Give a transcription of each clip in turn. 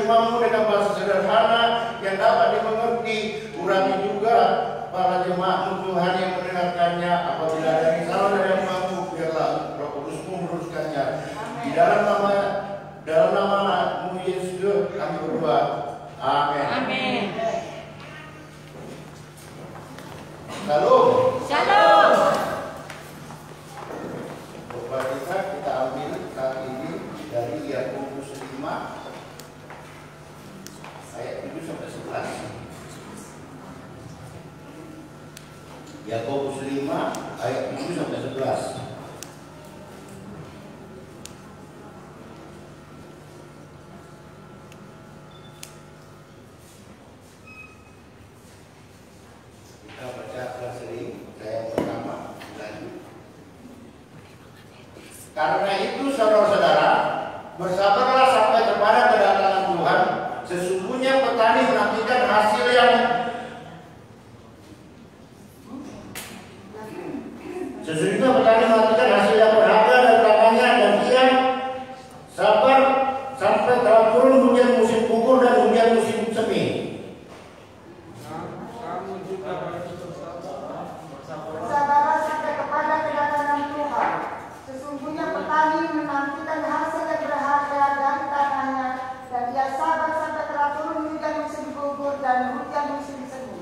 firman-Mu dengan bahasa sederhana yang dapat dimengerti. Urangi juga para jemaat-Mu Tuhan yang mendengarkannya. Apabila ada yang salah dari hamba-Mu, biarlah Roh Kudus-Mu meluruskannya. Di dalam nama-Mu Yesus kami berdoa. Amin. Amin. Shalom. Shalom. Bapak kita ambil saat ini dari Yakobus 5 ayat 7 sampai 11. Yakobus 5 ayat 7 sampai 11. Kita baca sering. Saya yang pertama lanjut. Karena itu saudara-saudara, bersabarlah sampai kepada kedatangan Tuhan. Sesungguhnya petani menantikan hasil yang berharga dari tangannya, dan dia sabar sampai telah turun hujan musim gugur dan hujan musim semi. Bersabarlah sampai kepada kedatangan Tuhan. Sesungguhnya petani menantikan hasil yang berharga dari tanahnya, dan dia sabar sampai telah turun hujan musim gugur dan hujan musim semi.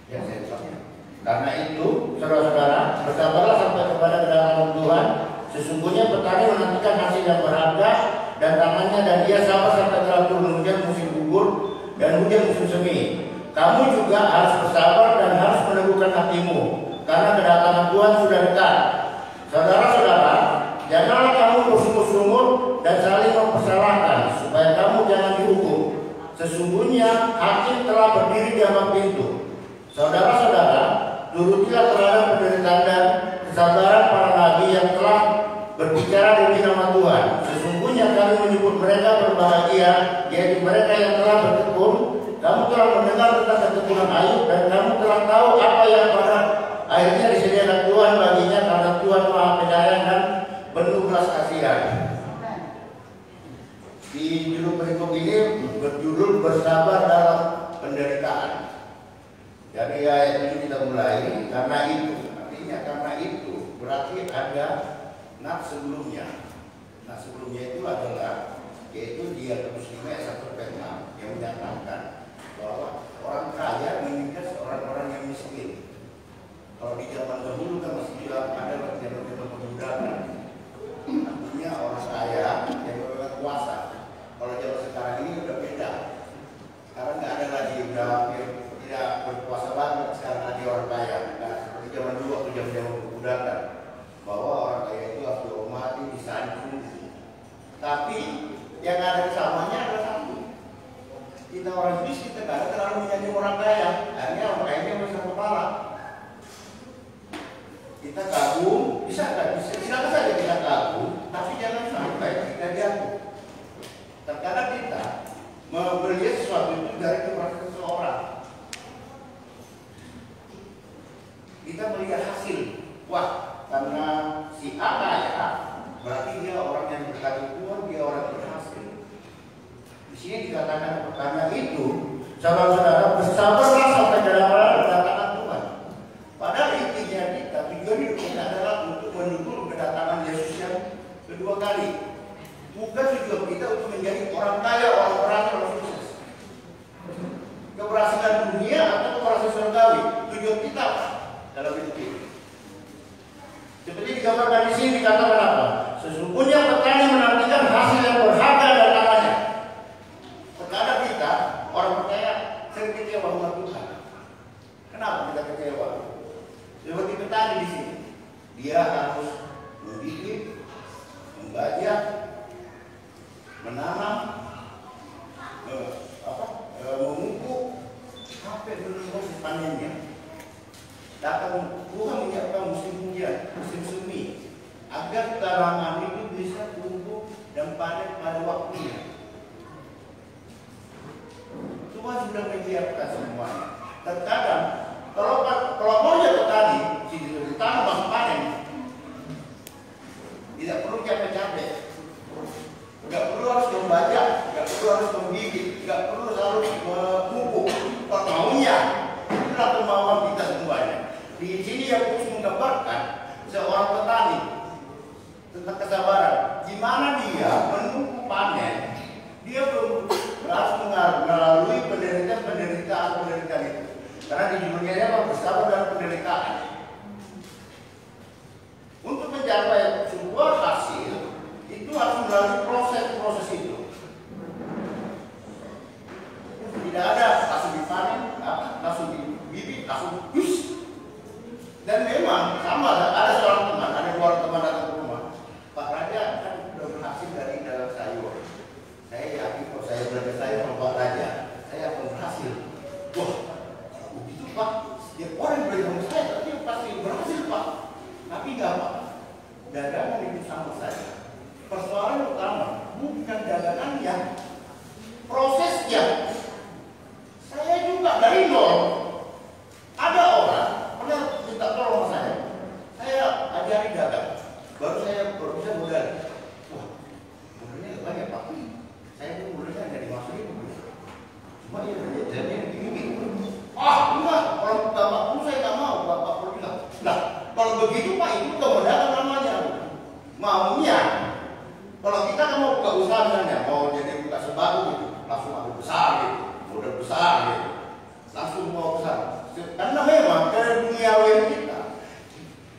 Ya, saya ulangi. Karena itu, saudara-saudara, bersabarlah sampai kepada kedatangan Tuhan. Sesungguhnya petani menantikan hasil yang berharga dan tangannya, dan dia sabar sampai telah turun hujan musim gugur dan hujan musim semi. Kamu juga harus bersabar dan harus meneguhkan hatimu, karena kedatangan Tuhan sudah dekat. Saudara-saudara, janganlah kamu bersungut-sungut dan saling mempersalahkan, supaya kamu jangan dihukum. Sesungguhnya hakim telah berdiri di hadapan pintu. Saudara-saudara, turutilah terhadap penderitaan dan kesabaran para nabi yang telah berbicara demi nama Tuhan. Sesungguhnya kami menyebut mereka berbahagia, yaitu mereka yang telah bertekun. Kamu telah mendengar tentang ketekunan Ayub, dan kamu telah tahu apa yang pada akhirnya disediakan Tuhan baginya, karena Tuhan Maha Penyayang dan penuh belas kasihan. Di judul berikut ini berjudul bersabar dalam penderitaan. Jadi ayat ini kita mulai. Karena itu, artinya karena itu berarti ada nas sebelumnya. Nas sebelumnya itu adalah yaitu di Yakobus 5 ayat 1 sampai 6 yang menyatakan bahwa orang kaya menindas orang-orang yang miskin. Kalau di zaman dahulu kan masih bilang ada zaman perbudakan. Artinya orang kaya yang berkuasa. kuasa. Kalau zaman sekarang ini udah beda. Sekarang nggak ada lagi udah tidak berkuasa banget. Sekarang lagi orang kaya. Nah, seperti zaman dulu waktu zaman perbudakan, bahwa orang kaya itu harus dihormati, disanjung. Tapi yang ada kesamanya adalah satu. Kita orang miskin terkadang terlalu menjadi orang kaya. Akhirnya orang kayanya besar kepala. Kita kagum, silakan saja kita kagum, tapi jangan sampai kita diatur. Terkadang kita melihat sesuatu itu dari keberhasilan seseorang. Kita melihat hasil, wah karena si A kaya, berarti dia orang yang berkati Tuhan, dia orang yang berhasil. Di sini dikatakan karena itu, saudara-saudara bersabarlah sampai kedatangan Tuhan. Padahal intinya kita tujuan hidup kita adalah untuk menunggu kedatangan Yesus yang kedua kali. Bukan tujuan kita untuk menjadi orang kaya, orang sukses. Keberhasilan dunia atau keberhasilan surgawi. Tujuan kita dalam hidup ini. Seperti digambarkan di sini dikatakan apa? Sesungguhnya petani menantikan hasil yang berharga dan tangannya. Terkadang kita orang percaya sering kecewa dengan Tuhan. Kenapa kita kecewa? Seperti petani di sini, dia harus membibit, membajak, menanam, memupuk, sampai menunggu panennya. Datang Tuhan menyiapkan musim hujan, musim semi, agar tanaman itu bisa tumbuh dan panen pada waktunya. Tuhan sudah menyiapkan semuanya. Terkadang kalau mau jadi petani, ditanam panen, tidak perlu capek-capek. kesabaran. Gimana dia menunggu panen, dia belum harus melalui penderitaan itu. Karena di judulnya apa? Bersabar dalam penderitaan. Untuk mencapai sebuah hasil, itu harus melalui proses itu. Tidak ada langsung dipanen, langsung dibibit, langsung hus. Dan memang sama, ada seorang teman, ada dua orang teman datang ke rumah. Pak Raja kan sudah berhasil dari dalam sayur. Saya yakin kalau saya belajar sayur sama Pak Raja, saya akan berhasil. Wah, begitu Pak. Setiap orang yang belajar sama saya, tapi pasti berhasil Pak. Tapi enggak Pak. Dagangan itu sama saja. Persoalan utama bukan dagangannya, prosesnya. Saya juga dari nol. Ada orang pernah minta tolong saya ajari dagang. Baru saya bisa modal. Wah, modalnya banyak Pak. Saya itu modalnya hanya 5.000. Cuma ya jajannya begini. Enggak, kalau bapakku saya nggak mau. Bapak perlu bilang. Nah, kalau begitu Pak, itu kemodalan namanya. Maunya. Kalau kita kan mau buka usaha misalnya, mau jadi buka sembako gitu, langsung ambil besar gitu, modal besar gitu, langsung mau besar. Karena memang dari dunia kita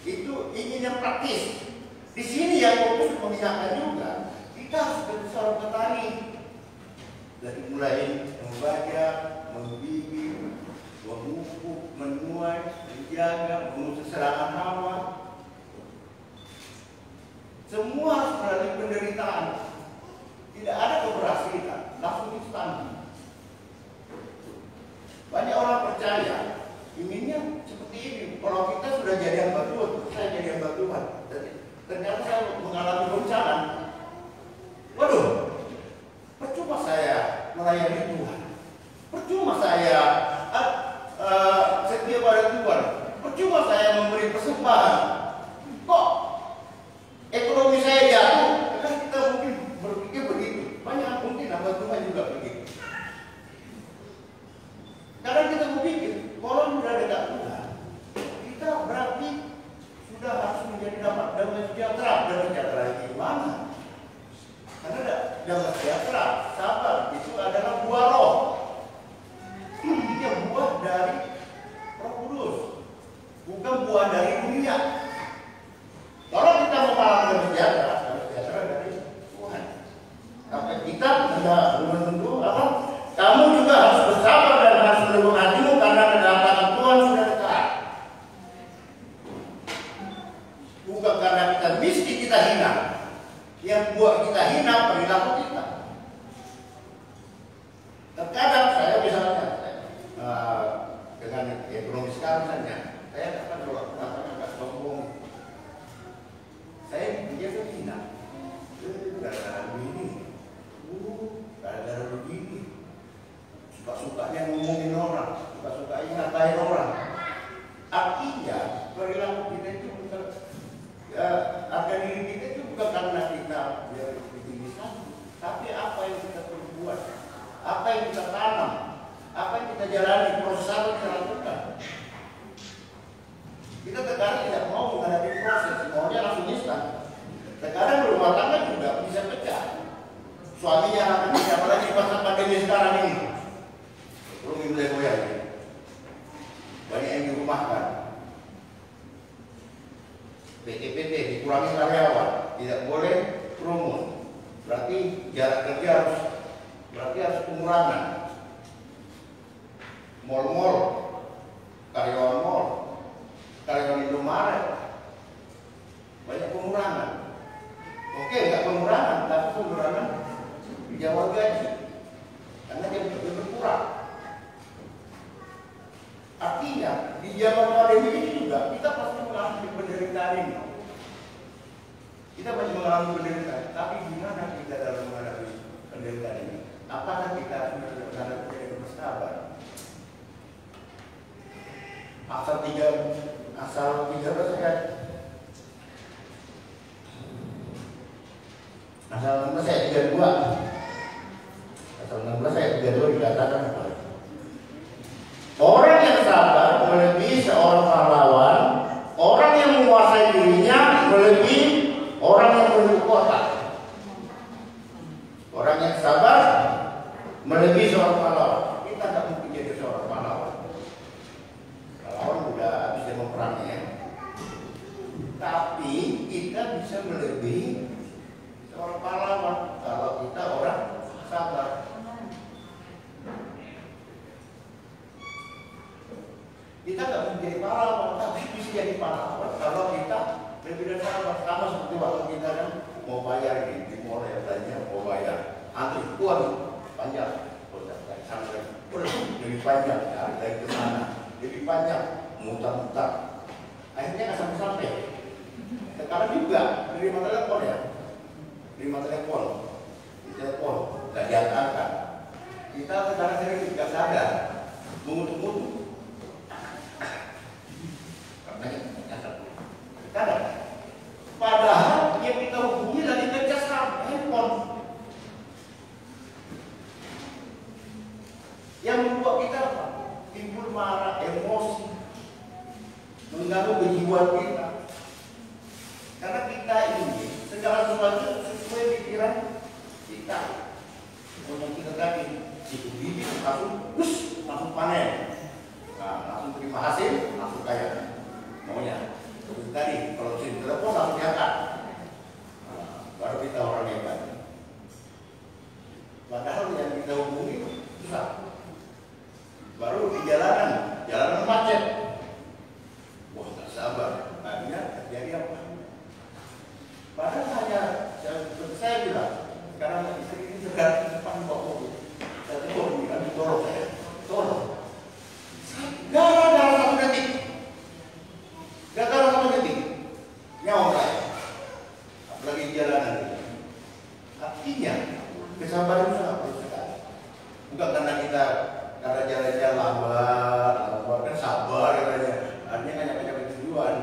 itu ingin yang praktis. Di sini yang fokus mengingatkan juga, kita harus menjadi seorang petani. Dari mulai membaca, membibit, memupuk, menuai, menjaga, mengusir serangan hama. Semua harus melalui penderitaan. Tidak ada keberhasilan langsung instan. Banyak orang percaya inginnya seperti ini. Kalau kita sudah jadi hamba Tuhan, saya jadi hamba Tuhan. Ternyata saya mengalami goncangan. Waduh, percuma saya melayani Tuhan. Percuma saya setia pada Tuhan. Percuma saya memberi persembahan. Kok ekonomi saya jatuh? Kan kita mungkin berpikir begitu. Banyak mungkin hamba Tuhan juga begitu. Karena kita berpikir, kalau sudah dekat Tuhan, kita berarti sudah harus menjadi damai sejahtera. Dan sejahtera itu mana? Karena damai sejahtera, sabar, itu adalah buah roh. Ini buah dari Roh Kudus, bukan buah dari dunia. Kalau kita mau malam sejahtera dari Tuhan. Tapi kita tidak menunggu apa? Kamu juga harus bersabar dan harus menunggu hatimu karena kedatangan Tuhan sudah dekat. Bukan karena kita miskin kita hina. Yang buat kita hina perilaku kita. Terkadang saya misalnya dengan ekonomi sekarang misalnya, saya akan agak sombong. Saya biasa hina. Gara-gara begini, gara-gara begini. Suka-sukanya ngomongin orang, suka-sukanya ngatain orang. Artinya perilaku kita itu bukan harga diri kita itu bukan karena kita biar tinggi satu, tapi apa yang kita perbuat, apa yang kita tanam, apa yang kita jalani, proses yang kita lakukan. Kita terkadang tidak mau menghadapi proses, maunya langsung instan. Terkadang rumah tangga juga bisa pecah. Suaminya anaknya, apalagi masa pandemi sekarang ini. Belum mulai goyang. Banyak yang dirumahkan. PT dikurangi karyawan, tidak boleh promo. Berarti jarak kerja harus pengurangan. Mal-mal, karyawan mal, karyawan Indomaret, banyak pengurangan. Oke, nggak pengurangan, tapi pengurangan di jawab gaji, karena dia berkurang. Artinya di zaman pandemi ini juga kita pasti mengalami penderitaan ini. Kita masih mengalami penderitaan, tapi gimana kita dalam menghadapi penderitaan ini? Apakah kita menghadapi dengan bersabar? Asal 13 saya Asal 16 ayat 32. Asal 16 ayat 32 dikatakan apa? Orang yang sabar melebihi seorang pahlawan, orang yang menguasai dirinya melebihi orang yang menjadi seorang pahlawan. Kita nggak mungkin jadi seorang pahlawan. Pahlawan udah habis dia memerangi ya. Tapi kita bisa melebihi seorang pahlawan kalau kita orang sabar. Kita nggak mungkin jadi pahlawan, tapi bisa jadi pahlawan kalau kita lebih dari sabar. Sama seperti waktu kita kan mau bayar di Timor ya, belanja mau bayar antri kuat panjang, sampai lebih panjang dari ke sana, lebih panjang mutar-mutar, akhirnya nggak sampai-sampai. Sekarang juga terima telepon ya, terima telepon nggak diangkat. Kita sekarang sering tidak sadar mengutuk-ngutuk karena kadang padahal yang kita hubungi lagi kerja handphone yang membuat kita timbul marah, emosi, mengganggu kejiwaan kita. Karena kita ini segala sesuatu sesuai pikiran kita. Yang kita tadi itu bibit langsung panen, nah, langsung terima hasil, langsung kaya maunya. Terus tadi kalau sini telepon langsung diangkat, nah, baru kita orang hebat. Padahal yang kita hubungi susah. Baru di jalanan macet. Wah, tak sabar. Akhirnya terjadi apa? Padahal hanya saya bilang, sekarang istri ini sudah depan bawa mobil. Saya tolong saya, tolong. Gara-gara 1 detik, nyawa saya. Apalagi di jalanan. Artinya kesabaran itu sangat perlu sekali. Bukan karena kita jalannya lambat kan sabar katanya. Artinya kan nyampe tujuan.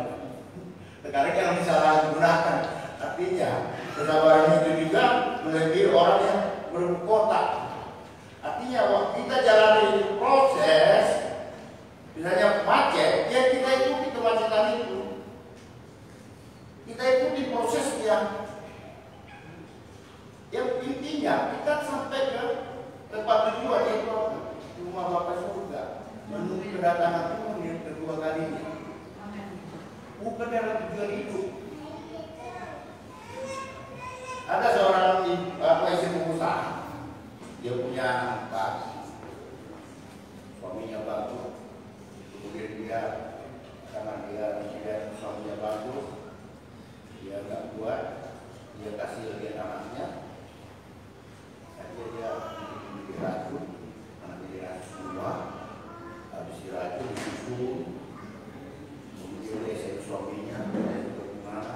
Sekarang yang disalahgunakan. Artinya kesabaran itu juga melebihi orang yang berkota. Artinya waktu kita jalani proses, misalnya macet, ya kita ikuti kemacetan itu. Kita ikuti proses yang intinya kita sampai ke tempat tujuan yaitu rumah Bapa surga, menunggu kedatangan Tuhan yang kedua kalinya. Bukan dalam tujuan hidup. Ada seorang istri pengusaha, dia punya anak, suaminya bagus, kemudian dia karena dia suaminya bagus, dia nggak kuat, dia kasih lihat anaknya, akhirnya dia diracun, anaknya diracun semua, habis diracun disusun, kemudian dia saya suaminya, saya juga gimana,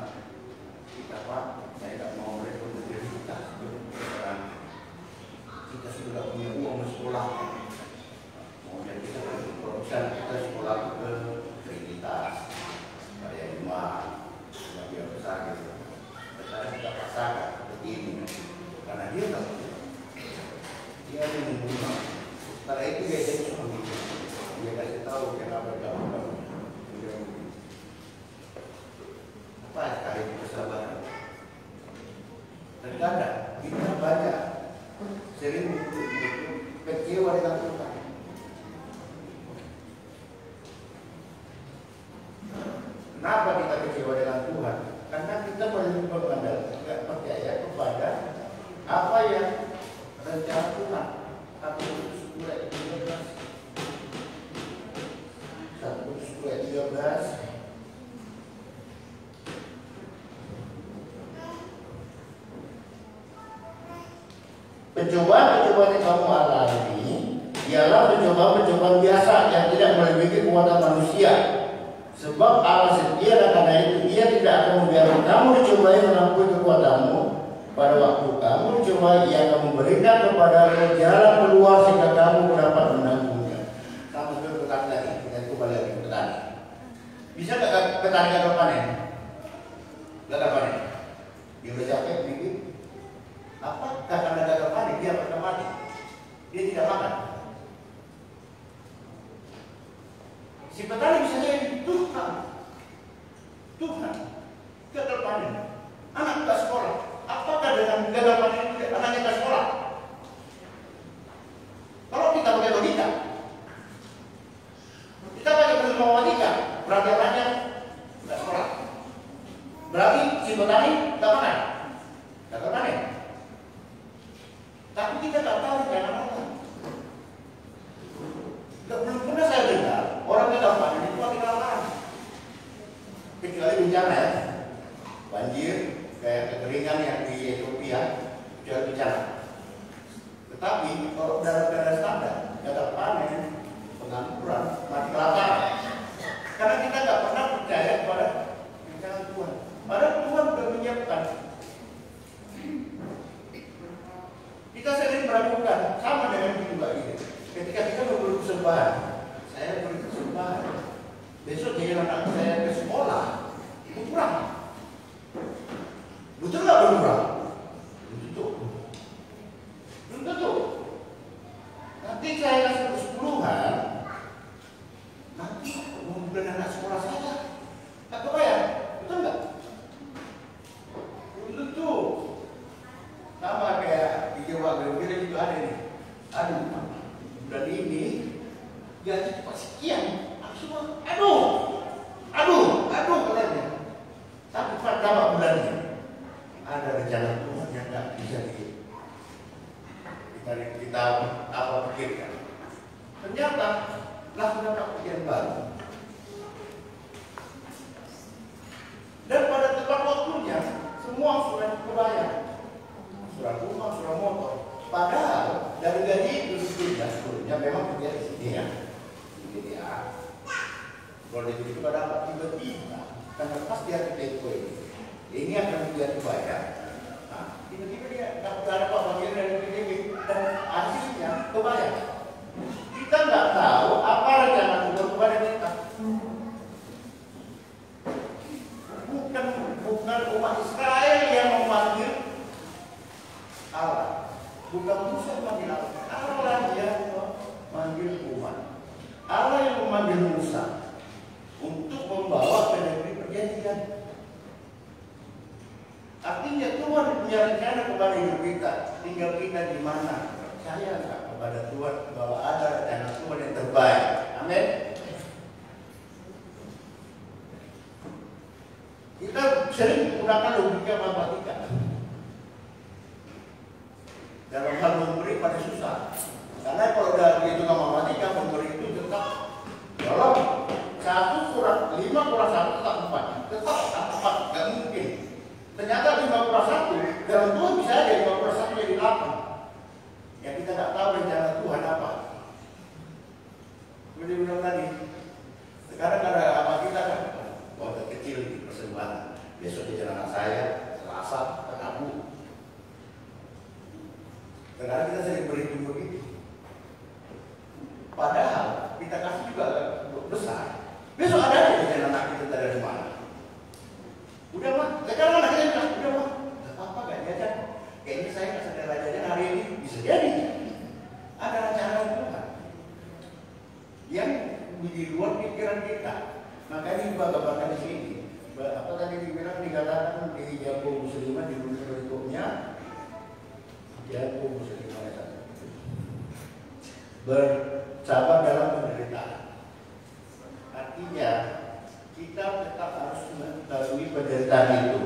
kita Pak, saya nggak mau mereka berdiritas, kita sudah punya uang sekolah, kemudian kita berusaha kita sekolah ke Trinitas, bayar rumah. Dia besar gitu. Saya tidak pasangan begini karena dia tahu dia ada membunuh. Setelah itu dia jadi suami. Dia kasih tahu kenapa kamu apa sekali kesabaran. Terkadang kita banyak sering kecewa dengan Tuhan. Kenapa kita kecewa dengan Tuhan? Karena kita tidak percaya kepada apa yang rencana Tuhan. 1 Korintus 13. Pencobaan-pencobaan yang kamu alami ialah pencobaan-pencobaan biasa yang tidak melebihi kekuatan manusia. Sebab Allah setia dan karena itu Dia tidak akan membiarkan kamu dicobai melampaui kekuatanmu. Pada waktu kamu dicobai, Ia akan memberikan kepadamu jalan keluar sehingga kamu dapat menanggungnya. Kamu sudah petani lagi, kita kembali lagi ke petani. Bisa nggak petani gagal panen? Gagal panen. Dia udah capek bikin. Apakah karena gagal panen dia akan mati? Dia tidak makan. Si petani bisa jadi Tuhan gagal panen, anak tidak sekolah. Apakah dengan gagal panen itu anaknya tidak sekolah? rencana. Tetapi kalau dalam keadaan standar, gagal panen, pengangguran, mati kelaparan. Karena kita nggak pernah percaya kepada rencana Tuhan. Padahal Tuhan sudah menyiapkan. Kita sering meragukan, sama dengan juga ini. Ketika kita memberi persembahan, saya beri persembahan. Besok jadi anak saya ke sekolah, itu kurang. Betul nggak berkurang? Belum tentu. Nanti saya kasih persepuluhan, nanti bukan anak sekolah saja, tak kebayang, betul nggak? Belum tentu. Sama kayak di Jawa, kita juga ada nih. Aduh, bulan ini gaji cepat sekian, semua. Aduh, katanya. Tapi pada bulannya ada rencana Tuhan yang nggak bisa kita pikirkan. Ternyata langsung dapat pikiran baru. Dan pada tepat waktunya semua sudah kebayang. Surah rumah, surah motor. Padahal dari gaji itu sebelumnya memang kerja di sini ya. Ini ya. Kalau itu pada apa tiba-tiba karena pas dia kita ini akan dia dibayar. Nah, tiba-tiba dia dapat apa bagian dari PDB dan hasilnya kebayar. Kita nggak tahu apa rencana Tuhan kepada kita. Bukan umat Israel yang memanggil Allah, bukan Musa yang memanggil Allah. Allah yang memanggil umat. Allah yang memanggil Musa untuk membawa ke negeri perjanjian. Artinya Tuhan punya rencana kepada hidup kita. Tinggal kita di mana. Percaya nggak kepada Tuhan bahwa ada rencana Tuhan yang terbaik. Amin. Kita sering menggunakan logika matematika. Dalam hal memberi pada susah. Karena kalau udah hitungan matematika, memberi itu tetap dalam 1 kurang 5 kurang 1 tetap 4. Tetap 4, nggak mungkin. Ternyata 5 kurang 1, dalam Tuhan bisa aja 5 kurang 1 jadi 8. Ya kita nggak tahu rencana Tuhan apa. Seperti bilang tadi, sekarang ada apa kita kan? Waktu kecil di persembahan, besok di anak saya, Selasa, Rabu. Sekarang kita sering berhitung begitu. Padahal kita kasih juga besar. Besok ada aja di anak kita dari mana? Udah mah, sekarang anak kita bilang, udah mah, nggak apa-apa gak jajan. Kayaknya saya nggak sadar jajan hari ini, bisa jadi. Ada rencana Tuhan yang di luar pikiran kita. Makanya juga gambarkan di sini. Apa tadi dibilang dikatakan di Yakobus Muslimah di berikutnya, Yakobus Muslimah bersabar dalam penderitaan. Artinya kita tetap harus melalui penderitaan itu.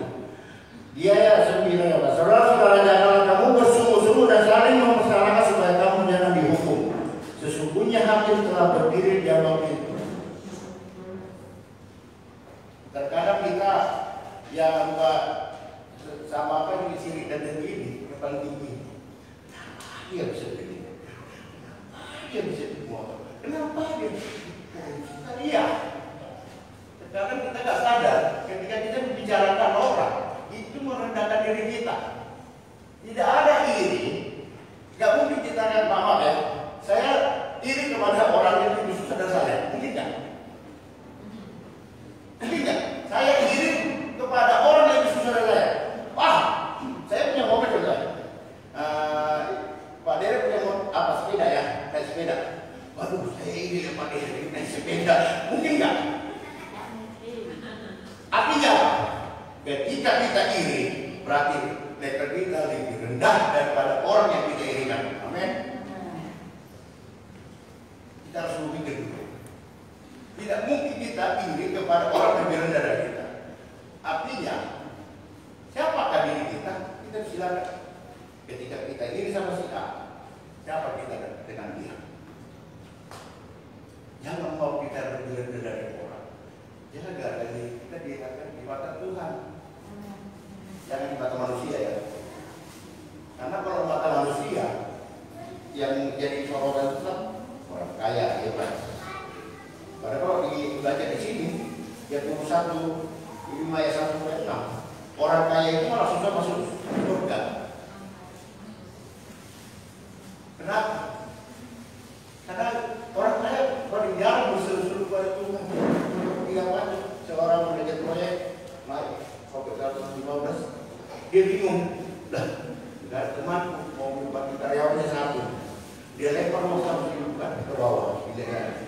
Dia ya 9, saudara-saudara, janganlah kamu bersungguh-sungguh dan saling mempersalahkan supaya kamu jangan dihukum. Sesungguhnya hakim telah berdiri di ambang pintu. Terkadang kita yang sama apa di sini dan begini yang paling tinggi. Dia bisa begini. Dia bisa dibuat. Kenapa dia? Iya. Terkadang kita nggak sadar ketika kita membicarakan orang itu merendahkan diri kita. Tidak ada iri. Nggak mungkin kita lihat maaf ya. Saya iri kepada orang yang lebih susah dari saya. Mungkin nggak? Mungkin saya iri kepada orang yang lebih susah dari saya. Wah, saya punya mobil juga. Pak Dere punya apa sepeda ya? Naik sepeda. Waduh, saya iri sama Pak Dere naik sepeda. Mungkin nggak? Artinya, ketika kita iri, berarti level kita lebih rendah daripada orang yang kita irikan. Amin. Kita harus memikir dulu. Tidak mungkin kita iri kepada orang yang lebih rendah dari kita. Artinya, siapakah diri kita? Kita silakan. Ketika kita iri sama si A, siapa kita dengan dia? Jangan mau kita lebih rendah dari orang. Jaga dari kita dihadapkan di mata Tuhan. Jangan di mata manusia ya. Karena kalau mata manusia yang jadi sorotan itu kan orang kaya, ya Pak. Karena kalau dibaca di sini, Yakobus 1:5 ayat 1-6, orang kaya itu malah susah masuk surga. Kenapa? Karena orang kaya paling jarang berseru-seru pada Tuhan. Dia apa? Seorang manajer proyek naik sampai 115, dia bingung. Lah, nggak teman mau bagi karyawannya satu, dia lempar mau sampai ke bawah, tidak ada.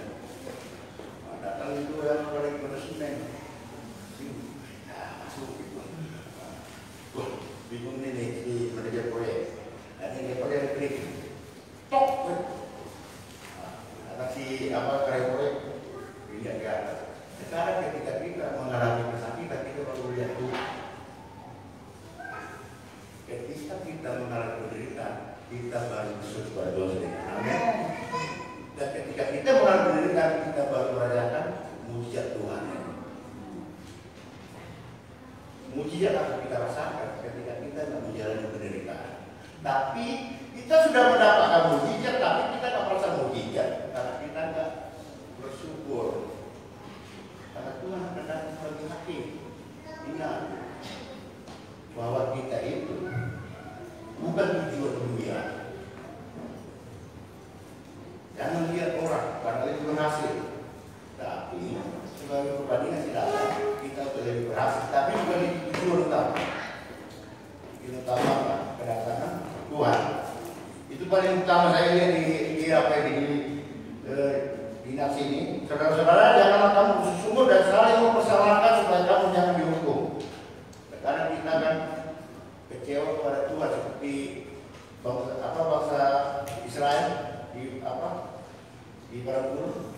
Datang itu yang paling bersih, masuk itu. Wah, bingung nih si manajer proyek. Ini dia pakai elektrik, tok. Anak si karyawan proyek lihat ke atas. Sekarang ketika kita mengalami kesakitan, kita baru lihat Tuhan. Ketika kita mengalami penderitaan, kita baru bersyukur pada Tuhan. Amin. Dan ketika kita mengalami penderitaan, kita baru merayakan mujizat Tuhan. Mujizat akan kita rasakan ketika kita menjalani penderitaan. Tapi kita sudah mendapatkan mujizat, tapi kita tidak merasa mujizat karena kita tidak bersyukur. Karena Tuhan akan datang sebagai hakim. Ingat bahwa kita itu bukan tujuan dunia. Jangan lihat orang karena itu berhasil, tapi sebagai perbandingan silakan kita lebih berhasil, tapi bukan itu tujuan utama. Itu utama kedatangan Tuhan. Itu paling utama saya lihat di apa di nafsi ini. Saudara-saudara, janganlah kamu bersungguh dan saling mempersalahkan supaya kamu jangan dihukum. Karena kita kan kecewa kepada Tuhan seperti bangsa Israel di padang gurun,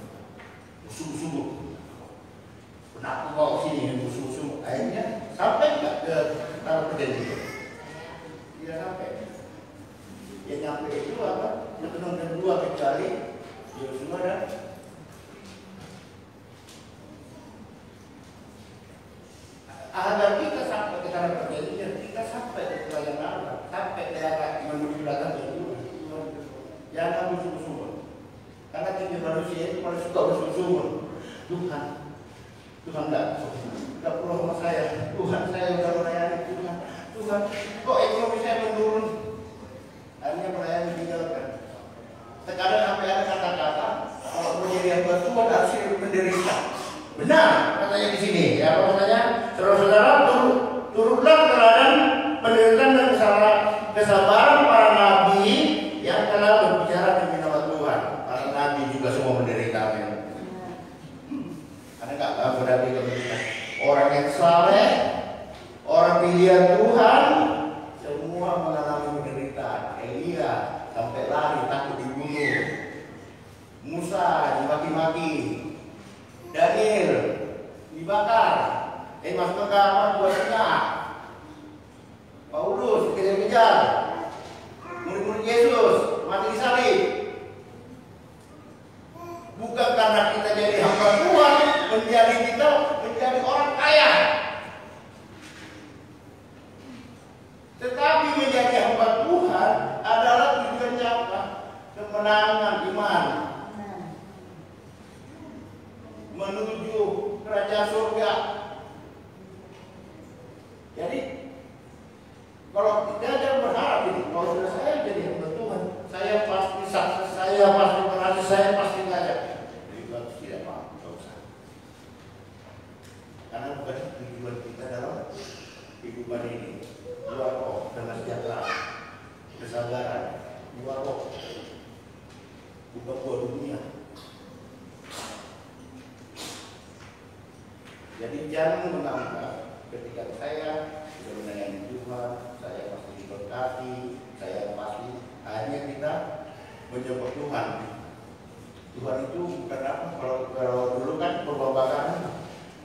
sungguh-sungguh. Kenapa kau sini sungguh-sungguh? Akhirnya sampai nggak ke tanah perjanjian? Tidak sampai. Yang nyampe itu apa? Yang kedua kecuali Yosua dan agar kita sampai ke tanah perjanjian, kita sampai ke kerajaan Allah, sampai ke daerah menuju datang ke Tuhan. Jangan bersungguh-sungguh. Karena tinggi manusia itu paling suka bersungguh-sungguh. Tuhan tidak perlu sama saya. Tuhan, saya sudah melayani Tuhan. Tuhan, kok ekonomi saya menurun? Akhirnya melayani tinggalkan. Terkadang sampai ada kata-kata kalau menjadi hamba Tuhan harus menderita. Benar katanya di sini. Ya, apa katanya? Saudara-saudara, turutlah teladan penderitaan dan kesabaran para nabi yang telah berbicara demi nama Tuhan. Para nabi juga semua menderita. Karena nggak berarti menderita. Orang yang saleh, orang pilihan Tuhan, semua mengalami penderitaan. Elia sampai lari takut dibunuh. Musa dimaki-maki. Daniel dibakar. Masuk ke kamar buatnya. Paulus dikejar-kejar. Murid-murid Yesus mati disalib. Bukan karena kita jadi hamba Tuhan, menjadi orang kaya. Tetapi menjadi hamba Tuhan adalah tujuannya apa? Kemenangan iman. Menuju kerajaan surga. Jadi kalau kita jangan berharap ini, kalau sudah saya jadi hamba Tuhan, saya pasti sukses, saya pasti berhasil, saya pasti kaya. Jadi bagus tidak apa-apa, usah. Karena bukan tujuan kita dalam kehidupan ini. Dua roh dengan sejahtera, kesabaran, dua roh, bukan dua dunia. Jadi jangan menganggap ketika saya sudah melayani Tuhan, saya pasti diberkati, saya pasti hanya kita menjemput Tuhan. Tuhan itu bukan apa? Kalau dulu kan berbakaran,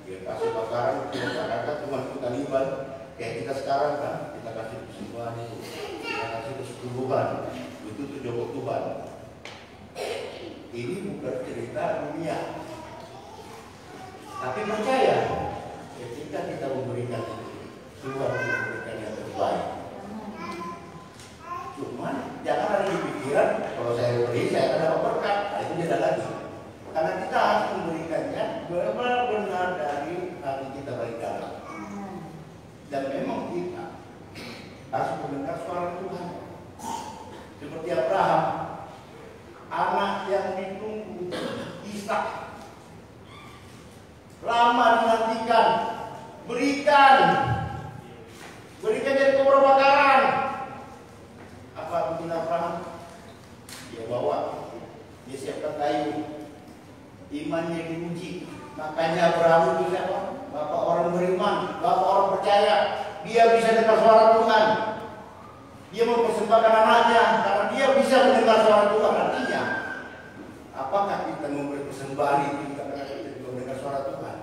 dia kasih bakaran, masyarakat Tuhan itu kanibal. Kayak kita sekarang kan, kita kasih kesembuhan itu, kita kasih kesembuhan, itu jemput Tuhan. Ini bukan cerita dunia. Tapi percaya, ketika kita memberikan itu, Tuhan memberikan yang terbaik. Cuman jangan ada di pikiran kalau saya beri saya akan dapat berkat. Nah, itu beda lagi. Karena kita harus memberikannya benar-benar dari hati kita balik dalam. Dan memang kita harus mendengar suara Tuhan. Seperti Abraham, anak yang ditunggu, Ishak, lama dinantikan, berikan jadi kompor bakaran. Apa bikin Abraham? Dia bawa, dia siapkan kayu, imannya diuji. Makanya Abraham itu siapa? Bapak orang beriman, bapak orang percaya. Dia bisa dengar suara Tuhan. Dia mempersembahkan anaknya karena dia bisa mendengar suara Tuhan. Artinya, apakah kita memberi persembahan itu karena kita juga mendengar suara Tuhan?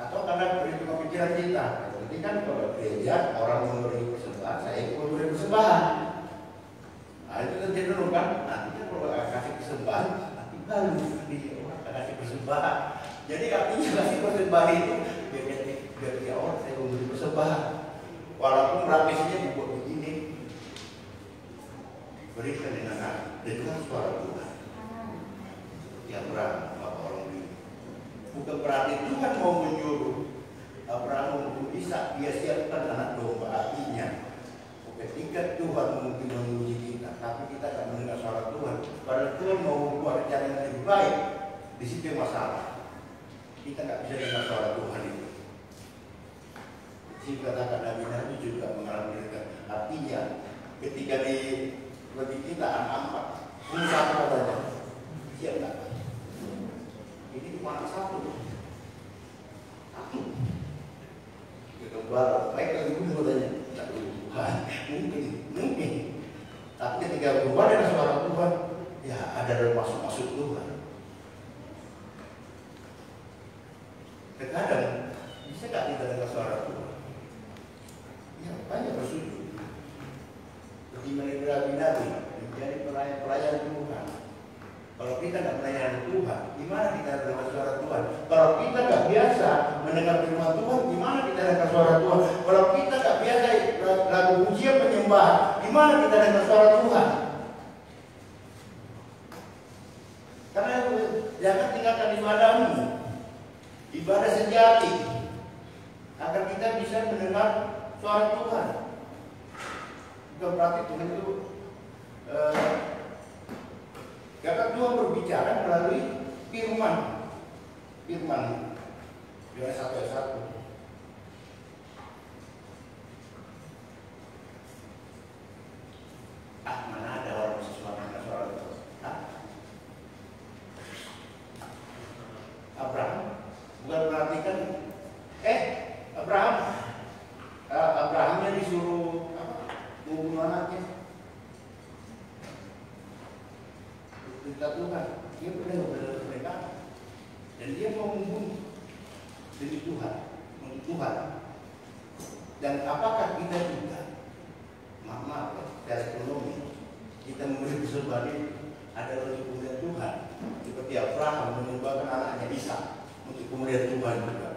Atau karena perhitungan pikiran kita? Jadi kan kalau gereja orang memberi persembahan, saya ikut memberi persembahan. Nah itu terjadi dulu kan? Nanti kan kalau kasih persembahan, nanti baru dia orang kasih persembahan. Jadi artinya kasih persembahan itu biar dia orang saya memberi persembahan. Walaupun rapisinya dibuat begini, berikan dengan suara Tuhan. Ya Abraham, bapak orang ini. Bukan berarti Tuhan mau menyuruh Abraham untuk bisa dia siapkan anak domba. Artinya ketika Tuhan mungkin menguji kita, tapi kita akan mendengar suara Tuhan. Padahal Tuhan mau buat rencana yang lebih baik, di situ masalah. Kita nggak bisa dengar suara Tuhan itu. Si katakan Nabi juga mengalami mereka. Artinya ketika di bagi kita anak-anak satu katanya, siap nggak? Ini cuma anak satu. Kegembala, baik lagi pun katanya, tak Tuhan, mungkin. Tapi ketika berubah dengan suara Tuhan, ya ada masuk Tuhan. Terkadang bisa nggak kita dengar suara Tuhan? Ya banyak bersujud. Seperti Nabi menjadi pelayan Tuhan. Kalau kita nggak melayani Tuhan, gimana kita dengar suara Tuhan? Kalau kita nggak biasa mendengar firman Tuhan, gimana kita dengar suara Tuhan? Kalau kita nggak biasa lagu pujian penyembahan, gimana kita dengar suara Tuhan? Karena jangan tinggalkan ibadahmu, ibadah sejati, agar kita bisa mendengar suara Tuhan. Bukan berarti Tuhan itu karena Tuhan berbicara melalui firman Yohanes 1:1. Mana ada orang sesuatu dengan suara Tuhan? Abraham bukan perhatikan Abrahamnya disuruh membunuh anaknya. Perintah Tuhan, dia benar-benar mereka, dan dia mau membunuh demi Tuhan, untuk Tuhan. Dan apakah kita juga, maaf dari ekonomi, kita memberi persembahan itu adalah untuk kemuliaan Tuhan, seperti Abraham menyumbangkan anaknya Ishak untuk kemuliaan Tuhan juga.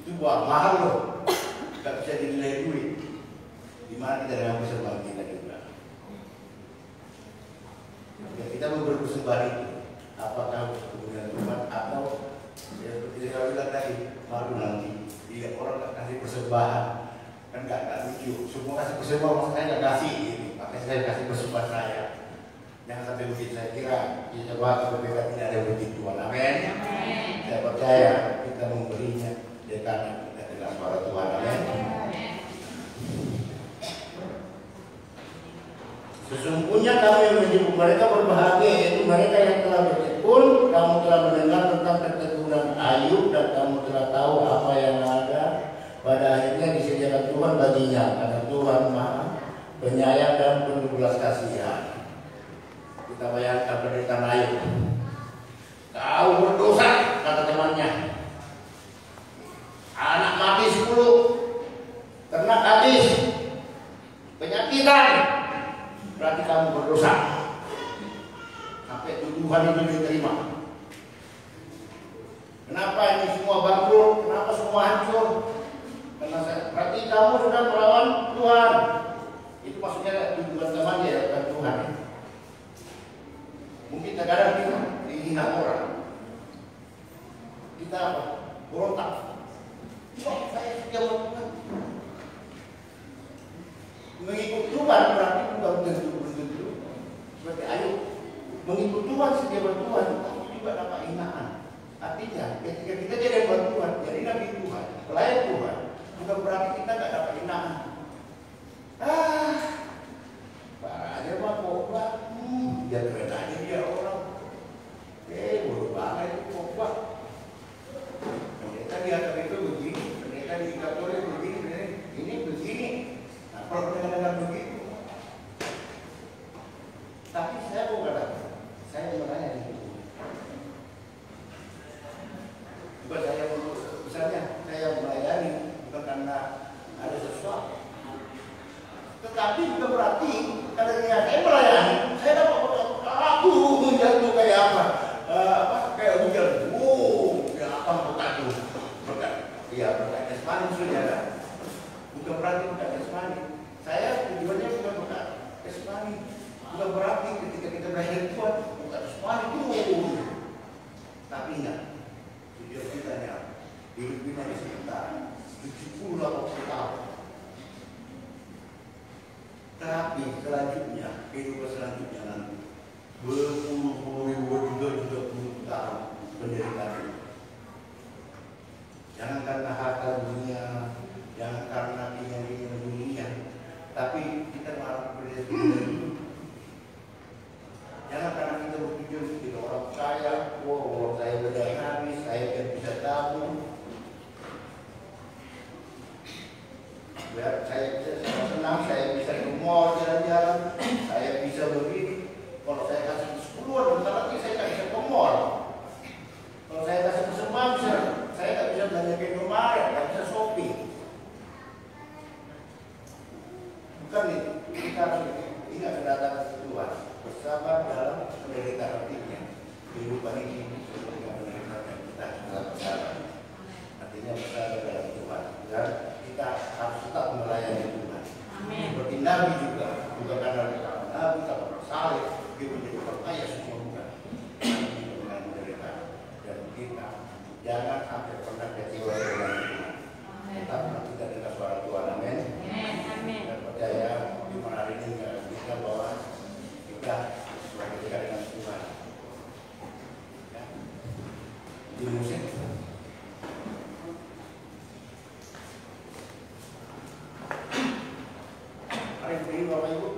Itu buat mahal loh, nggak bisa dinilai duit. Gimana kita dengan persembahan kita juga? Ya, kita memberi persembahan itu, apakah kemudian Tuhan atau ya seperti saya bilang tadi, malu nanti lihat orang nggak kasih persembahan, kan nggak lucu. Semua kasih persembahan, maksudnya nggak kasih, gitu. Makanya saya kasih persembahan saya. Jangan sampai begitu. Saya kira kita bahas berbeda tidak ada begituan. Amin. Saya percaya kita memberinya karena kita dengar suara Tuhan. Amin. Sesungguhnya kamu yang menyebut mereka berbahagia, yaitu mereka yang telah bertekun. Kamu telah mendengar tentang ketekunan Ayub dan kamu telah tahu apa yang ada. Pada akhirnya disediakan Tuhan baginya, karena Tuhan Maha Penyayang dan penuh belas kasihan. Kita bayangkan penderitaan Ayub. Kau berdosa, kata temannya. Anak mati 10, ternak habis, penyakitan. Berarti kamu berdosa. Sampai tuduhan itu diterima. Kenapa ini semua bangkrut? Kenapa semua hancur? Karena berarti kamu sudah melawan Tuhan. Tuhan berarti bukan tentu. Seperti Ayub mengikut Tuhan, setia bertuhan, tapi juga dapat hinaan. Artinya ketika kita jadi bertuhan, jadi nabi Tuhan, pelayan Tuhan, bukan berarti kita nggak dapat hinaan. Barangnya mah khotbah, dia keren aja dia orang. Bodoh banget itu khotbah. Ternyata di atas itu begini, ternyata di kantornya begini, ini begini. Nah, kalau dengar begitu, tapi saya bukan lagi. Saya menanya di situ. Bukan saya misalnya saya melayani bukan karena ada sesuatu. Tetapi juga berarti karena saya melayani, saya dapat aku jatuh kayak apa? Kayak hujan. Ya apa berkat itu? Berkat. Iya berkat jasmani saudara. Bukan berarti berkat jasmani. Saya tujuannya bukan berkat jasmani. Bukan berarti ketika kita belajar Tuhan bukan jasmani itu. Tapi enggak. Tujuan kita adalah hidup kita di sekitar 70-80 tahun. Tapi selanjutnya, kehidupan selanjutnya nanti berpuluh-puluh ribu juga tahun penderitaan. Jangan karena harta dunia, jangan karena ingin dunia, tapi kita mengharap penderitaan. Jangan karena kita bertujuan kita orang kaya, orang saya udah habis, saya kan bisa tabung. Biar saya bisa senang, saya bisa ke mall jalan-jalan, saya bisa begini. Kalau saya kasih 10-an, bentar lagi saya tak bisa ke mall. Kalau saya kasih persembahan, saya tak bisa belanja ke Indomaret, tak bisa shopping. Bukan itu, kita harus ingat kedatangan Tuhan, bersabar dalam penderitaan artinya. Kehidupan ini seperti penderitaan kita dalam bersabar. Artinya bersabar dalam Tuhan. Dan kita harus tetap melayani Tuhan. Seperti Nabi juga, bukan karena Nabi, kalau bersalih, dia menjadi orang kaya semua bukan. Nabi dengan penderitaan. Dan kita jangan sampai pernah kecewa dengan Tuhan. Tetap kita dengar suara Tuhan. Amin. Dan percaya di hari ini kita bahwa kita semakin dekat dengan Tuhan. Ya. Di musik. Hari ini Bapak Ibu